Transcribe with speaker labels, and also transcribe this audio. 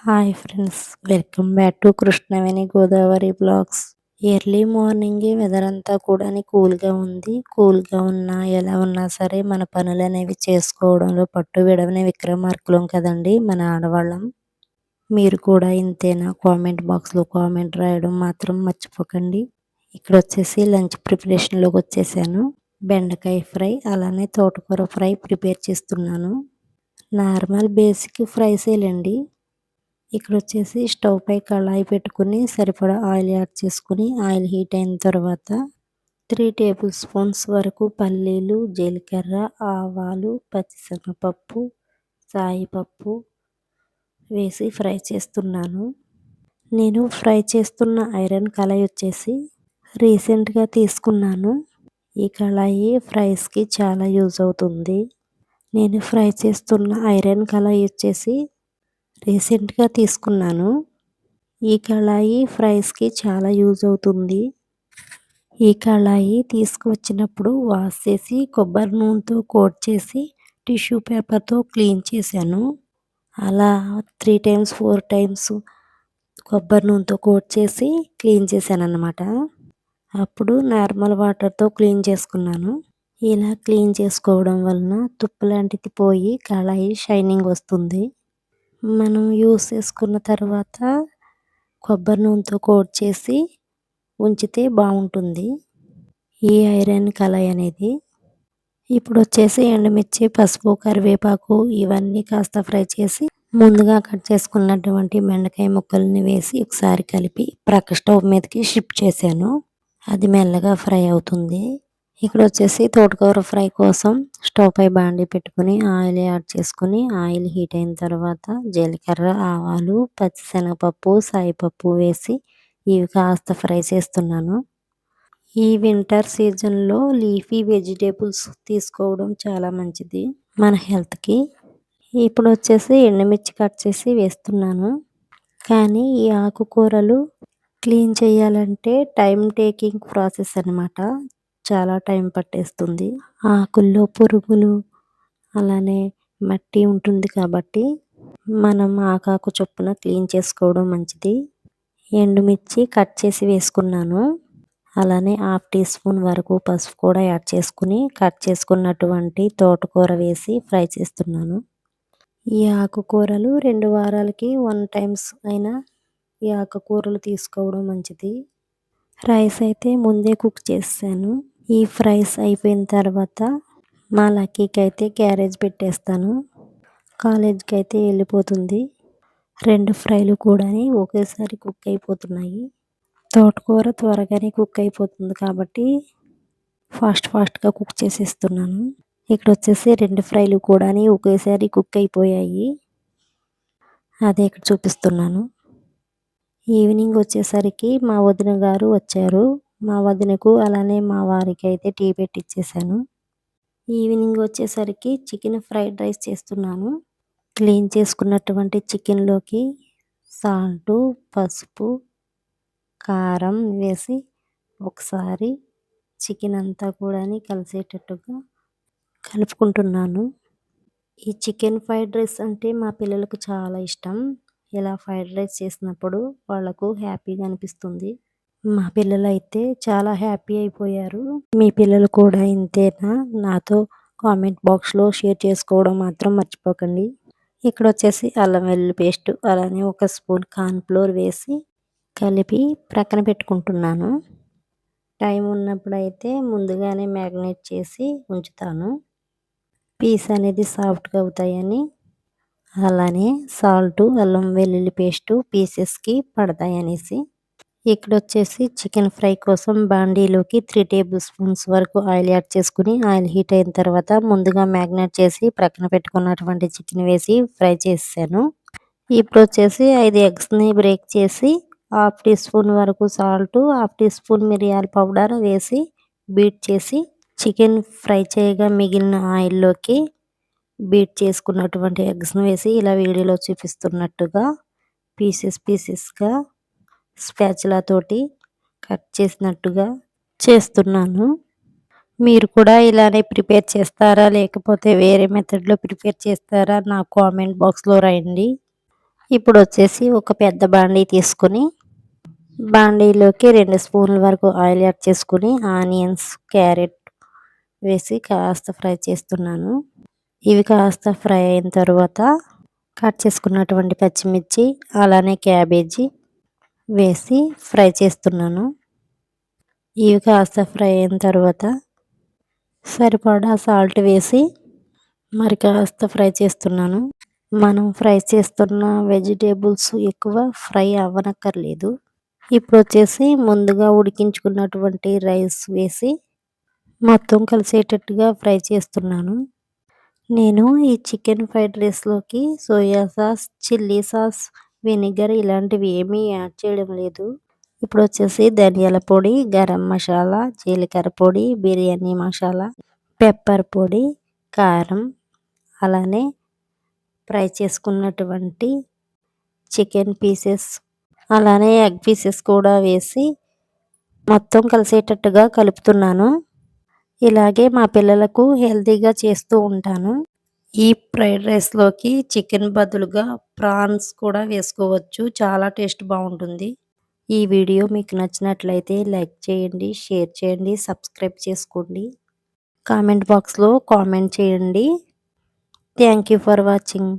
Speaker 1: Hi friends, welcome back to Krishnaveni Godavari blogs. Early మార్నింగే weather అంతా కూడా కూల్గా ఉంది. కూల్గా ఉన్నా ఎలా ఉన్నా సరే మన పనులు అనేవి చేసుకోవడంలో పట్టు విడవని విక్రమార్కులం కదండి మన ఆడవాళ్ళం. మీరు కూడా ఇంతేనా? కామెంట్ బాక్స్లో కామెంట్ రాయడం మాత్రం మర్చిపోకండి. ఇక్కడ వచ్చేసి లంచ్ ప్రిపరేషన్లోకి వచ్చేసాను. బెండకాయ ఫ్రై అలానే తోటకూర ఫ్రై ప్రిపేర్ చేస్తున్నాను. నార్మల్ బేసిక్ ఫ్రైసేలండి. ఇక్కడ వచ్చేసి స్టవ్ పై కళాయి పెట్టుకుని సరిపడా ఆయిల్ యాడ్ చేసుకుని ఆయిల్ హీట్ అయిన తర్వాత 3 టేబుల్ స్పూన్స్ వరకు పల్లీలు, జీలకర్ర, ఆవాలు, పచ్చిశనగపప్పు, సాయిపప్పు వేసి ఫ్రై చేస్తున్నాను. నేను ఫ్రై చేస్తున్న ఐరన్ కళాయి వచ్చేసి రీసెంట్గా తీసుకున్నాను. ఈ కళాయి ఫ్రైస్కి చాలా యూజ్ అవుతుంది. నేను ఫ్రై చేస్తున్న ఐరన్ కళాయి వచ్చేసి రీసెంట్గా తీసుకున్నాను. ఈ కళాయి ఫ్రైస్కి చాలా యూజ్ అవుతుంది. ఈ కళాయి తీసుకువచ్చినప్పుడు వాష్ చేసి కొబ్బరి నూనెతో కోట్ చేసి టిష్యూ పేపర్తో క్లీన్ చేశాను. అలా 3 టైమ్స్ 4 టైమ్స్ కొబ్బరి నూనెతో కోట్ చేసి క్లీన్ చేశాను అన్నమాట. అప్పుడు నార్మల్ వాటర్తో క్లీన్ చేసుకున్నాను. ఇలా క్లీన్ చేసుకోవడం వలన తుప్పు లాంటిది పోయి కళాయి షైనింగ్ వస్తుంది. మనం యూస్ చేసుకున్న తర్వాత కొబ్బరి నూనెతో కోట్ చేసి ఉంచితే బాగుంటుంది ఈ ఐరన్ కళాయి అనేది. ఇప్పుడు వచ్చేసి ఎండుమిర్చి, పసుపు, కరివేపాకు ఇవన్నీ కాస్త ఫ్రై చేసి ముందుగా కట్ చేసుకున్నటువంటి బెండకాయ ముక్కల్ని వేసి ఒకసారి కలిపి ప్రక్క స్టవ్ మీదకి షిఫ్ట్ చేశాను. అది మెల్లగా ఫ్రై అవుతుంది. ఇక్కడ వచ్చేసి తోటకూర ఫ్రై కోసం స్టవ్ పై బాండీ పెట్టుకుని ఆయిల్ యాడ్ చేసుకుని ఆయిల్ హీట్ అయిన తర్వాత జీలకర్ర, ఆవాలు, పచ్చిశనగపప్పు, సాయిపప్పు వేసి ఇవి కాస్త ఫ్రై చేస్తున్నాను. ఈ వింటర్ సీజన్లో లీఫీ వెజిటేబుల్స్ తీసుకోవడం చాలా మంచిది మన హెల్త్కి. ఇప్పుడు వచ్చేసి ఎండుమిర్చి కట్ చేసి వేస్తున్నాను. కానీ ఈ ఆకుకూరలు క్లీన్ చేయాలంటే టైం టేకింగ్ ప్రాసెస్ అన్నమాట. చాలా టైం పట్టేస్తుంది. ఆకుల్లో పురుగులు అలానే మట్టి ఉంటుంది కాబట్టి మనం ఆకాకు చొప్పున క్లీన్ చేసుకోవడం మంచిది. ఎండుమిర్చి కట్ చేసి వేసుకున్నాను. అలానే 1/2 టీ స్పూన్ వరకు పసుపు కూడా యాడ్ చేసుకుని కట్ చేసుకున్నటువంటి తోటకూర వేసి ఫ్రై చేస్తున్నాను. ఈ ఆకుకూరలు 2 వారాలకి 1 టైమ్స్ అయినా ఈ ఆకుకూరలు తీసుకోవడం మంచిది. రైస్ అయితే ముందే కుక్ చేసాను. ఈ ఫ్రైస్ అయిపోయిన తర్వాత మా లక్కీకి అయితే క్యారేజ్ పెట్టేస్తాను. కాలేజ్కి అయితే వెళ్ళిపోతుంది. 2 ఫ్రైలు కూడా ఒకేసారి కుక్ అయిపోతున్నాయి. తోటకూర త్వరగానే కుక్ అయిపోతుంది కాబట్టి ఫాస్ట్గా కుక్ చేసేస్తున్నాను. ఇక్కడ వచ్చేసి 2 ఫ్రైలు కూడా ఒకేసారి కుక్ అయిపోయాయి. అదే ఇక్కడ చూపిస్తున్నాను. ఈవినింగ్ వచ్చేసరికి మా వదిన గారు వచ్చారు. మా వదినకు అలానే మా వారికి అయితే టీ పెట్టిచ్చేసాను. ఈవినింగ్ వచ్చేసరికి చికెన్ ఫ్రైడ్ రైస్ చేస్తున్నాను. క్లీన్ చేసుకున్నటువంటి చికెన్లోకి సాల్టు, పసుపు, కారం వేసి ఒకసారి చికెన్ అంతా కూడా కలిసేటట్టుగా కలుపుకుంటున్నాను. ఈ చికెన్ ఫ్రైడ్ రైస్ అంటే మా పిల్లలకు చాలా ఇష్టం. ఇలా ఫ్రైడ్ రైస్ చేసినప్పుడు వాళ్లకు హ్యాపీగా అనిపిస్తుంది. మా పిల్లలు అయితే చాలా హ్యాపీ అయిపోయారు. మీ పిల్లలు కూడా ఇంతేనా? నాతో కామెంట్ బాక్స్లో షేర్ చేసుకోవడం మాత్రం మర్చిపోకండి. ఇక్కడ వచ్చేసి అల్లం వెల్లుల్లి పేస్ట్ అలానే 1 స్పూన్ కార్న్ ఫ్లోర్ వేసి కలిపి ప్రక్కన పెట్టుకుంటున్నాను. టైం ఉన్నప్పుడు అయితే ముందుగానే మ్యాగ్నేట్ చేసి ఉంచుతాను. పీస్ అనేది సాఫ్ట్గా అవుతాయని. అలానే సాల్టు, అల్లం వెల్లుల్లి పేస్టు పీసెస్కి పడతాయనేసి. ఇక్కడ వచ్చేసి చికెన్ ఫ్రై కోసం బాండీలోకి 3 టేబుల్ స్పూన్స్ వరకు ఆయిల్ యాడ్ చేసుకుని ఆయిల్ హీట్ అయిన తర్వాత ముందుగా మ్యాగ్నేట్ చేసి ప్రక్కన పెట్టుకున్నటువంటి చికెన్ వేసి ఫ్రై చేసాను. ఇప్పుడు వచ్చేసి 5 ఎగ్స్ని బ్రేక్ చేసి 1/2 టీ స్పూన్ వరకు సాల్టు, 1/2 టీ స్పూన్ మిరియాల పౌడర్ వేసి బీట్ చేసి చికెన్ ఫ్రై చేయగా మిగిలిన ఆయిల్లోకి బీట్ చేసుకున్నటువంటి ఎగ్స్ను వేసి ఇలా వీడియోలో చూపిస్తున్నట్టుగా పీసెస్గా స్పాచులా తోటి కట్ చేసినట్టుగా చేస్తున్నాను. మీరు కూడా ఇలానే ప్రిపేర్ చేస్తారా లేకపోతే వేరే మెథడ్లో ప్రిపేర్ చేస్తారా? నా కామెంట్ బాక్స్లో రాయండి. ఇప్పుడు వచ్చేసి ఒక పెద్ద బాండీ తీసుకొని బాండీలోకి 2 స్పూన్ల వరకు ఆయిల్ యాడ్ చేసుకుని ఆనియన్స్, క్యారెట్ వేసి కాస్త ఫ్రై చేస్తున్నాను. ఇవి కాస్త ఫ్రై అయిన తర్వాత కట్ చేసుకున్నటువంటి పచ్చిమిర్చి అలానే క్యాబేజీ వేసి ఫ్రై చేస్తున్నాను. ఇవి కాస్త ఫ్రై అయిన తర్వాత సరిపడా సాల్ట్ వేసి మరి కాస్త ఫ్రై చేస్తున్నాను. మనం ఫ్రై చేస్తున్న వెజిటేబుల్స్ ఎక్కువ ఫ్రై అవ్వనక్కర్లేదు. ఇప్పుడు వచ్చేసి ముందుగా ఉడికించుకున్నటువంటి రైస్ వేసి మొత్తం కలిసేటట్టుగా ఫ్రై చేస్తున్నాను. నేను ఈ చికెన్ ఫ్రైడ్ రైస్లోకి soya sauce, chilli sauce, vinegar ఇలాంటివి ఏమీ యాడ్ చేయడం లేదు. ఇప్పుడు వచ్చేసి ధనియాల పొడి, గరం మసాలా, జీలకర్ర పొడి, బిర్యానీ మసాలా, పెప్పర్ పొడి, కారం అలానే ఫ్రై చేసుకున్నటువంటి చికెన్ పీసెస్ అలానే ఎగ్ పీసెస్ కూడా వేసి మొత్తం కలిసేటట్టుగా కలుపుతున్నాను. ఇలాగే మా పిల్లలకు హెల్తీగా చేస్తూ ఉంటాను. ఈ ఫ్రైడ్ రైస్లోకి చికెన్ బదులుగా ప్రాన్స్ కూడా వేసుకోవచ్చు. చాలా టేస్ట్ బాగుంటుంది. ఈ వీడియో మీకు నచ్చినట్లయితే లైక్ చేయండి, షేర్ చేయండి, సబ్స్క్రైబ్ చేసుకోండి. కామెంట్ బాక్స్లో కామెంట్ చేయండి. Thank you for watching.